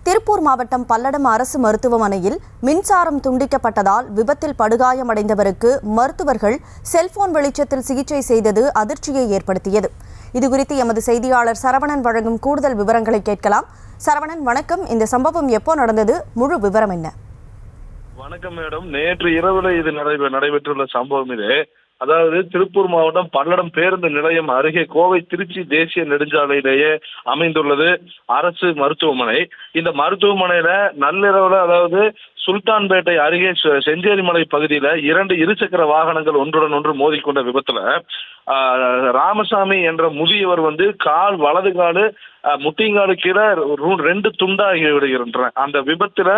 திருப்பூர் மாவட்டம் பல்லடம் அரசு மருத்துவமனையில் மின்சாரம் துண்டிக்கப்பட்டதால் விபத்தில் படுகாயமடைந்தவருக்கு மருத்துவர்கள் செல்போன் வெளிச்சத்தில் சிகிச்சை செய்தது அதிர்ச்சியை ஏற்படுத்தியது. இதுகுறித்து எமது செய்தியாளர் சரவணன் வழங்கும் கூடுதல் விவரங்களை கேட்கலாம். சரவணன், வணக்கம். இந்த சம்பவம் எப்போ நடந்தது? முழு விவரம் என்ன? வணக்கம் மேடம். நேற்று இரவுல இது நடைபெற்றுள்ள சம்பவம் இது. அதாவது திருப்பூர் மாவட்டம் பல்லடம் பேருந்து நிலையம் அருகே கோவை திருச்சி தேசிய நெடுஞ்சாலையிலேயே அமைந்துள்ளது அரசு மருத்துவமனை. இந்த மருத்துவமனையில நள்ளிரவுல, அதாவது சுல்தான்பேட்டை அருகே செஞ்சேரிமலை பகுதியில 2 இருசக்கர வாகனங்கள் ஒன்றுடன் ஒன்று மோதிக்கொண்ட விபத்துல ராமசாமி என்ற முதியவர் கால் வலது காலு முட்டிங்காலு கீழே 2 துண்டாகி விடுகின்றன. அந்த விபத்துல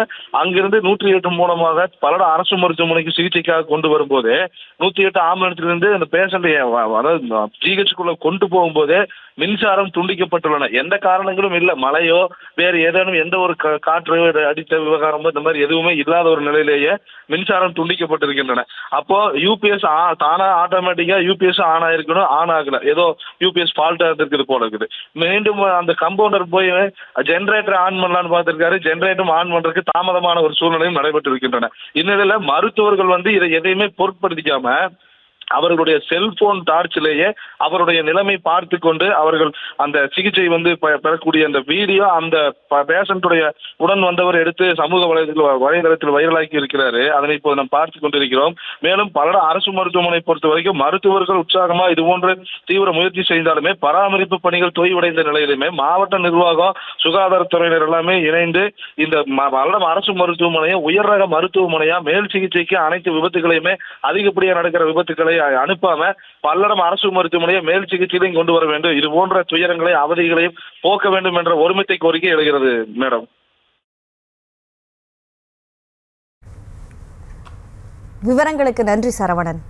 அங்கிருந்து 108 மூலமாக பல்லடம் அரசு மருத்துவமனைக்கு சிகிச்சைக்காக கொண்டு வரும்போது 108 ஆம்புலன்ஸ்ல அந்த பேஷண்ட் அதாவது ஜிஹெச்சுக்குள்ள கொண்டு போகும்போதே மின்சாரம் துண்டிக்கப்பட்டுள்ளன. எந்த காரணங்களும் இல்லை, மழையோ வேறு ஏதேனும் எந்த ஒரு காற்று அடித்த விவகாரமோ இந்த மாதிரி எதுவுமே இல்லாத ஒரு நிலையிலேயே மின்சாரம் துண்டிக்கப்பட்டிருக்கின்றன. அப்போ யூபிஎஸ் தானா ஆட்டோமேட்டிக்கா யூபிஎஸ் ஆன் ஆயிருக்கணும், ஆன் ஆகல, ஏதோ யூபிஎஸ் ஃபால்ட்டா இருக்குது போல இருக்குது. மீண்டும் அந்த கம்பவுண்டர் போய் ஜெனரேட்டர் ஆன் பண்ணலான்னு பார்த்திருக்காரு. ஜெனரேட்டரும் ஆன் பண்றதுக்கு தாமதமான ஒரு சூழ்நிலையும் நடைபெற்று இருக்கின்றன. இந்நிலையில மருத்துவர்கள் இதை எதையுமே பொருட்படுத்திக்காம அவர்களுடைய செல்போன் டார்ச்சிலேயே அவருடைய நிலைமை பார்த்து கொண்டு அவர்கள் அந்த சிகிச்சை பெறக்கூடிய அந்த வீடியோ அந்த பேஷண்டுடைய உடன் வந்தவர் எடுத்து சமூக வலைதளத்தில் வைரலாக்கி இருக்கிறாரு. அதனை இப்போது நாம் பார்த்து கொண்டிருக்கிறோம். மேலும் பல்லடம் அரசு மருத்துவமனை பொறுத்த வரைக்கும் மருத்துவர்கள் உற்சாகமா இது போன்ற தீவிர முயற்சி செய்தாலுமே பராமரிப்பு பணிகள் தொய்வடைந்த நிலையிலுமே மாவட்ட நிர்வாகம், சுகாதாரத்துறையினர் எல்லாமே இணைந்து இந்த பல்லடம் அரசு மருத்துவமனையை உயர் ரக மருத்துவமனையா மேல் சிகிச்சைக்கு அனைத்து விபத்துகளையுமே அதிகப்படியாக நடக்கிற விபத்துக்களை அனுப்பாம பல்லடம் அரசு மருத்துவமனையை மேல் சிகிச்சையிலையும் கொண்டு வர வேண்டும். இது போன்ற துயரங்களை அவதிகளையும் போக்க வேண்டும் என்ற ஒருமித்த கோரிக்கை எழுகிறது மேடம். விவரங்களுக்கு நன்றி சரவணன்.